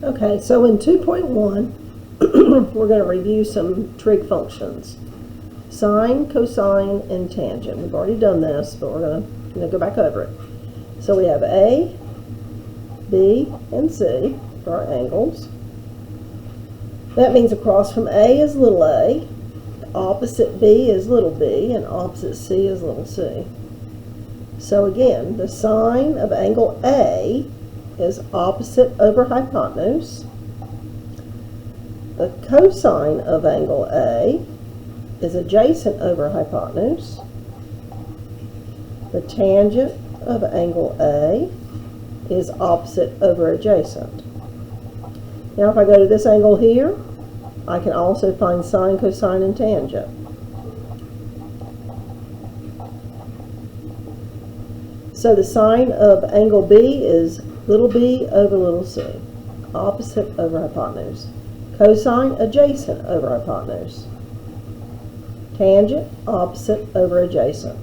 Okay, so in 2.1, we're going to review some trig functions. Sine, cosine, and tangent. We've already done this, but we're going to go back over it. So we have A, B, and C for our angles. That means across from A is little a, opposite B is little b, and opposite C is little c. So again, the sine of angle A is opposite over hypotenuse. The cosine of angle A is adjacent over hypotenuse. The tangent of angle A is opposite over adjacent. Now if I go to this angle here, I can also find sine, cosine, and tangent. So the sine of angle B is little b over little c, opposite over hypotenuse. Cosine, adjacent over hypotenuse. Tangent, opposite over adjacent.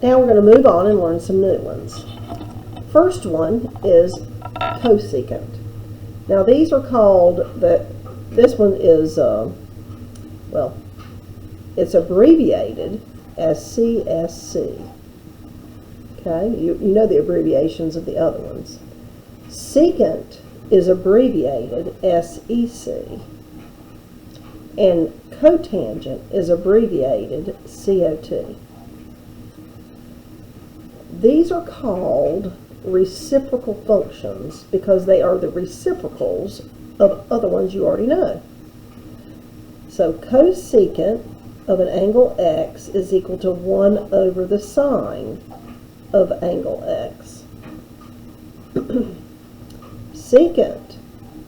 Now we're going to move on and learn some new ones. First one is cosecant. Now these are called, this one is, well, it's abbreviated as CSC. Okay, you know the abbreviations of the other ones. Secant is abbreviated SEC. And cotangent is abbreviated COT. These are called reciprocal functions because they are the reciprocals of other ones you already know. So cosecant of an angle X is equal to 1 over the sine of angle X. Secant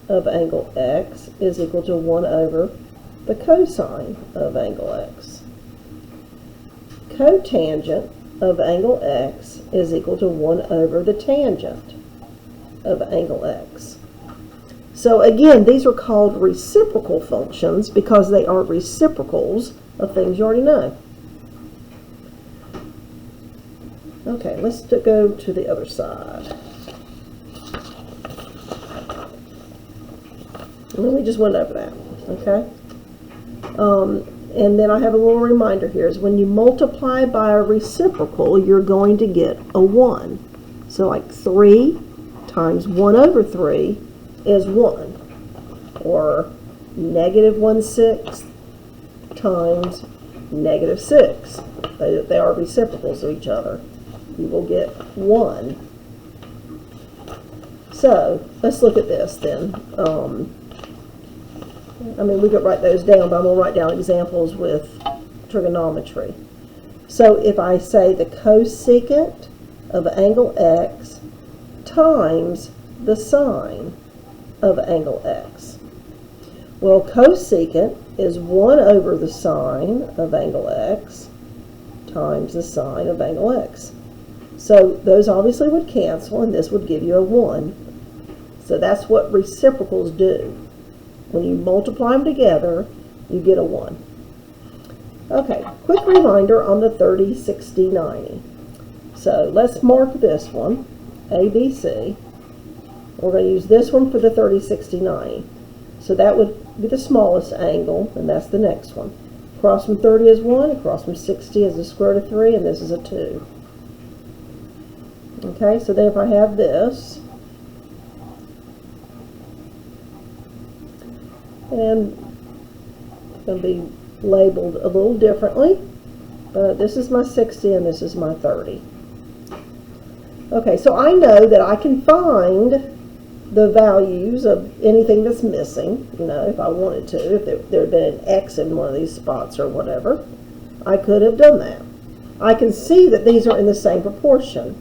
of angle X is equal to 1 over the cosine of angle X. Cotangent of angle X is equal to 1 over the tangent of angle X. So again, these are called reciprocal functions because they are reciprocals of things you already know. Okay, let's go to the other side. And then we just went over that, okay? And then I have a little reminder here is when you multiply by a reciprocal, you're going to get a 1. So like 3 times 1 over 3 is 1. Or negative 1/6 times negative 6. They are reciprocals of each other. You will get 1. So let's look at this then. I mean, we could write those down, but I'm going to write down examples with trigonometry. So if I say the cosecant of angle X times the sine of angle X. Well, cosecant is 1 over the sine of angle X times the sine of angle X. So those obviously would cancel, and this would give you a 1. So that's what reciprocals do. When you multiply them together, you get a 1. Okay, quick reminder on the 30, 60, 90. So let's mark this one, ABC. We're going to use this one for the 30, 60, 90. So that would be the smallest angle, and that's the next one. Across from 30 is 1, across from 60 is the square root of 3, and this is a 2. Okay, so then if I have this, and it's going to be labeled a little differently, but this is my 60 and this is my 30. Okay, so I know that I can find the values of anything that's missing, you know, if I wanted to. If there had been an X in one of these spots or whatever, I could have done that. I can see that these are in the same proportion.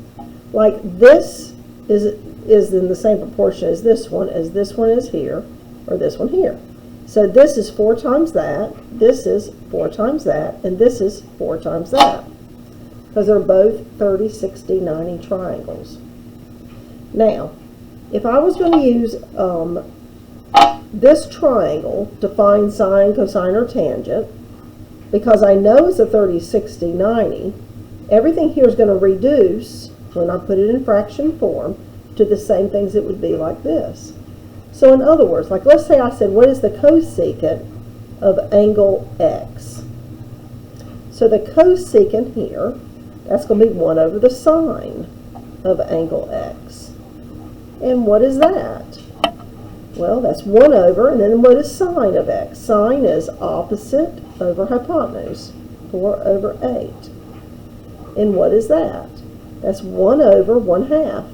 Like this is in the same proportion as this one is here, or this one here. So this is 4 times that, this is 4 times that, and this is 4 times that. Because they're both 30, 60, 90 triangles. Now, if I was going to use this triangle to find sine, cosine, or tangent, because I know it's a 30, 60, 90, everything here is going to reduce, when I put it in fraction form, to the same things it would be like this. So in other words, like let's say I said, what is the cosecant of angle X? So the cosecant here, that's going to be 1 over the sine of angle X. And what is that? Well, that's 1 over, and then what is sine of X? Sine is opposite over hypotenuse, 4 over 8. And what is that? That's 1 over 1/2.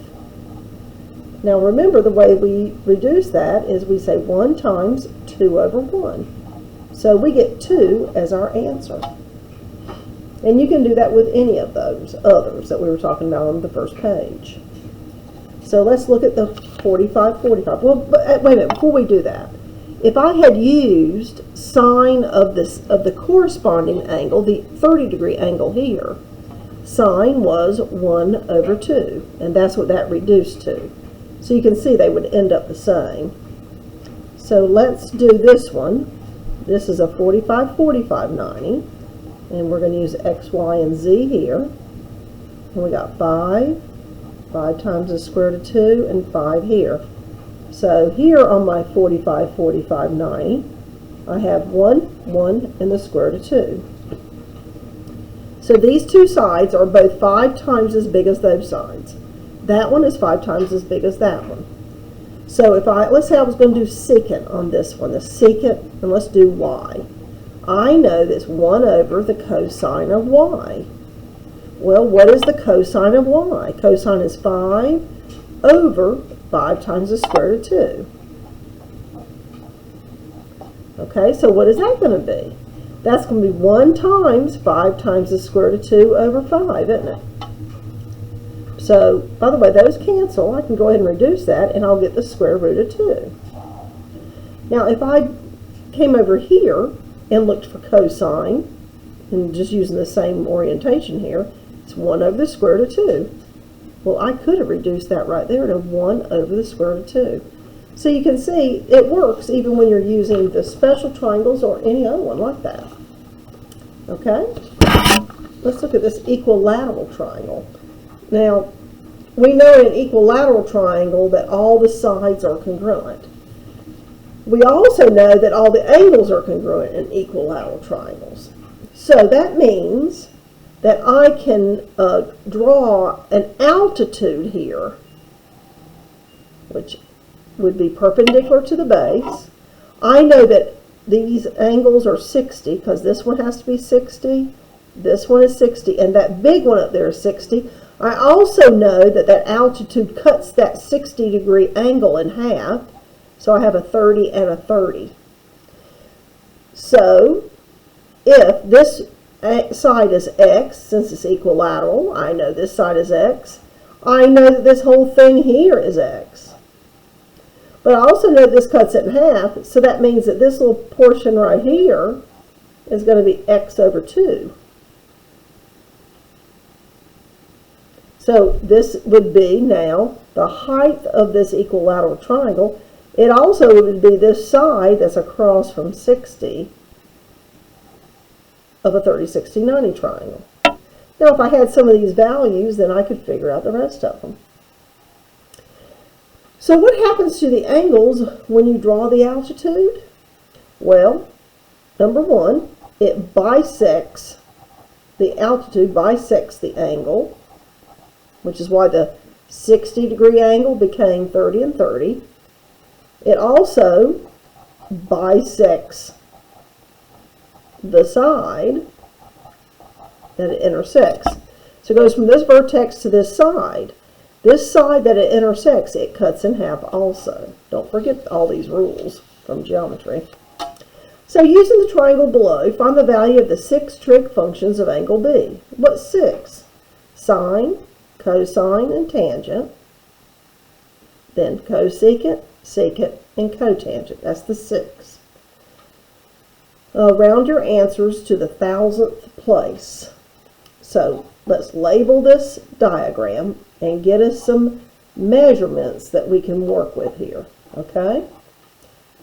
Now remember, the way we reduce that is we say 1 times 2 over 1. So we get 2 as our answer. And you can do that with any of those others that we were talking about on the first page. So let's look at the 45, 45. Well, but wait a minute, before we do that, if I had used sine of the corresponding angle, the 30-degree angle here, sine was 1 over 2, and that's what that reduced to. So you can see they would end up the same. So let's do this one. This is a 45, 45, 90. And we're going to use X, Y, and Z here. And we got 5 times the square root of 2, and 5 here. So here on my 45, 45, 90, I have 1, 1, and the square root of 2. So these two sides are both 5 times as big as those sides. That one is 5 times as big as that one. So if let's say I was going to do secant on this one, the secant, and let's do Y. I know that's 1 over the cosine of Y. Well, what is the cosine of Y? Cosine is 5 over 5 times the square root of 2. Okay, so what is that going to be? That's going to be 1 times 5 times the square root of 2 over 5, isn't it? So, by the way, those cancel. I can go ahead and reduce that, and I'll get the square root of 2. Now, if I came over here and looked for cosine, and just using the same orientation here, it's 1 over the square root of 2. Well, I could have reduced that right there to 1 over the square root of 2. So you can see it works even when you're using the special triangles or any other one like that. Okay? Let's look at this equilateral triangle. Now, we know in an equilateral triangle that all the sides are congruent. We also know that all the angles are congruent in equilateral triangles. So that means that I can draw an altitude here, which would be perpendicular to the base. I know that these angles are 60 because this one has to be 60, this one is 60, and that big one up there is 60. I also know that that altitude cuts that 60-degree angle in half, so I have a 30 and a 30. So if this side is x, since it's equilateral, I know this side is x. I know that this whole thing here is x. But I also know this cuts it in half, so that means that this little portion right here is going to be x over 2. So this would be now the height of this equilateral triangle. It also would be this side that's across from 60 of a 30, 60, 90 triangle. Now if I had some of these values, then I could figure out the rest of them. So what happens to the angles when you draw the altitude? Well, number one, it bisects, the altitude bisects the angle, which is why the 60-degree angle became 30 and 30. It also bisects the side that it intersects. So it goes from this vertex to this side. This side that it intersects, it cuts in half also. Don't forget all these rules from geometry. So using the triangle below, find the value of the 6 trig functions of angle B. What's 6? Sine, cosine, and tangent. Then cosecant, secant, and cotangent. That's the 6. Round your answers to the 1,000th place. So let's label this diagram and get us some measurements that we can work with here, okay?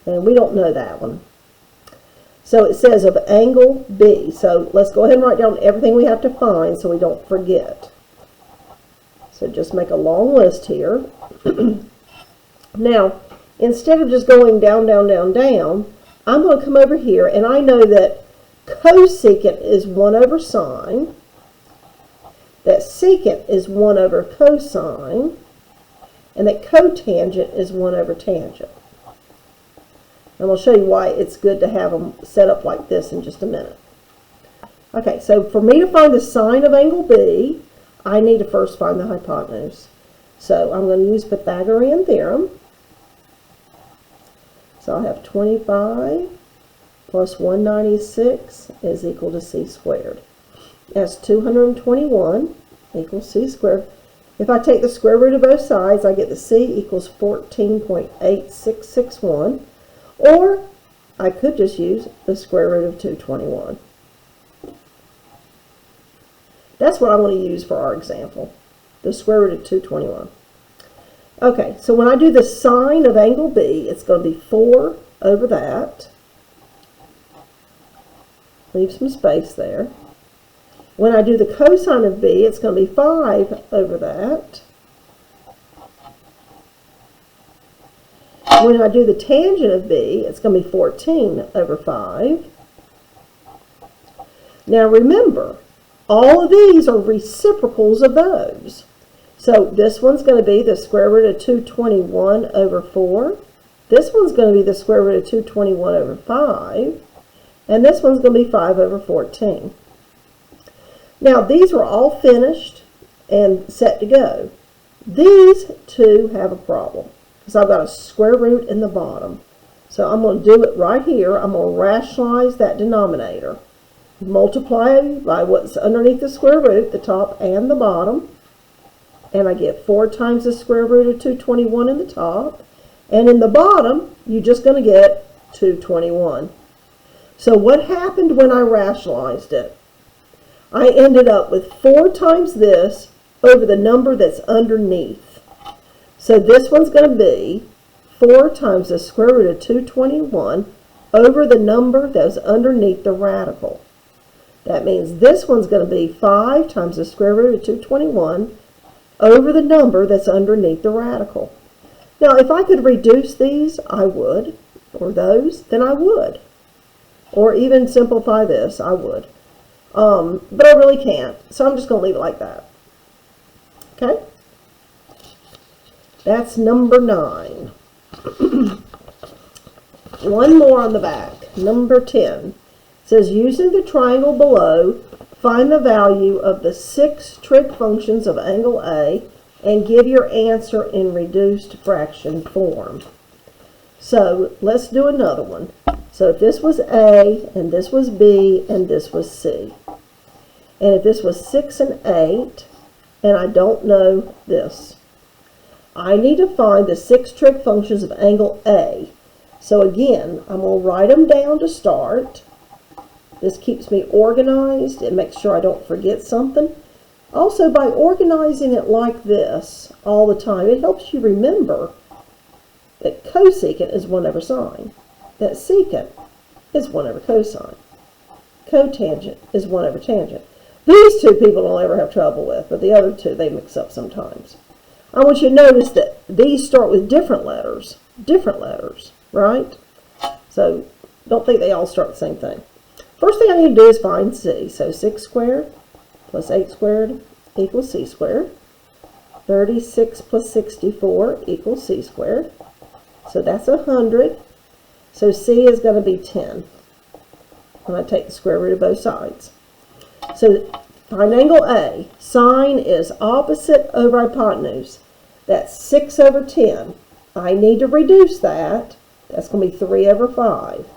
And we don't know that one. So it says of angle B. So let's go ahead and write down everything we have to find so we don't forget. So just make a long list here. Now, instead of just going down, down, down, down, I'm going to come over here, and I know that cosecant is 1 over sine, that secant is 1 over cosine, and that cotangent is 1 over tangent. And I'll show you why it's good to have them set up like this in just a minute. Okay, so for me to find the sine of angle B, I need to first find the hypotenuse. So I'm going to use Pythagorean theorem. So I'll have 25 plus 196 is equal to c squared. That's 221 equals c squared. If I take the square root of both sides, I get the c equals 14.8661. Or I could just use the square root of 221. That's what I want to use for our example, the square root of 221. Okay, so when I do the sine of angle B, it's going to be 4 over that. Leave some space there. When I do the cosine of B, it's going to be 5 over that. When I do the tangent of B, it's going to be 14 over 5. Now remember, all of these are reciprocals of those. So this one's going to be the square root of 221 over 4. This one's going to be the square root of 221 over 5. And this one's going to be 5 over 14. Now these are all finished and set to go. These two have a problem because I've got a square root in the bottom. So I'm going to do it right here. I'm going to rationalize that denominator. Multiply by what's underneath the square root, the top and the bottom. And I get 4 times the square root of 221 in the top. And in the bottom, you're just going to get 221. So what happened when I rationalized it? I ended up with 4 times this over the number that's underneath. So this one's going to be 4 times the square root of 221 over the number that's underneath the radical. That means this one's going to be 5 times the square root of 221 over the number that's underneath the radical. Now, if I could reduce these, I would, or those, then I would. Or even simplify this, I would. But I really can't, so I'm just going to leave it like that. Okay? That's number 9. One more on the back. Number 10. It says, using the triangle below, find the value of the 6 trig functions of angle A and give your answer in reduced fraction form. So let's do another one. So if this was A, and this was B, and this was C, and if this was 6 and 8, and I don't know this, I need to find the 6 trig functions of angle A. So again, I'm going to write them down to start. This keeps me organized. It makes sure I don't forget something. Also, by organizing it like this all the time, it helps you remember that cosecant is 1 over sine, that secant is 1 over cosine, cotangent is 1 over tangent. These two people don't ever have trouble with, but the other two they mix up sometimes. I want you to notice that these start with different letters, right? So don't think they all start the same thing. First thing I need to do is find C. So 6 squared plus 8 squared equals C squared. 36 plus 64 equals C squared. So that's 100. So C is going to be 10 when I take the square root of both sides. So find angle A. Sine is opposite over hypotenuse. That's 6 over 10. I need to reduce that. That's going to be 3 over 5.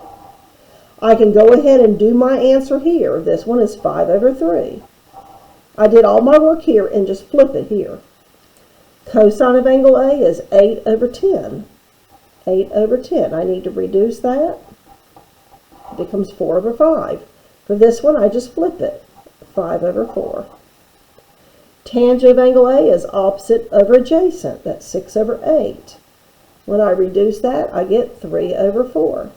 I can go ahead and do my answer here. This one is 5 over 3. I did all my work here and just flip it here. Cosine of angle A is 8 over 10. 8 over 10. I need to reduce that. It becomes 4 over 5. For this one, I just flip it. 5 over 4. Tangent of angle A is opposite over adjacent. That's 6 over 8. When I reduce that, I get 3 over 4.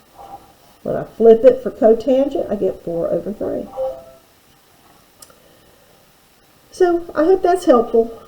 When I flip it for cotangent, I get 4 over 3. So I hope that's helpful.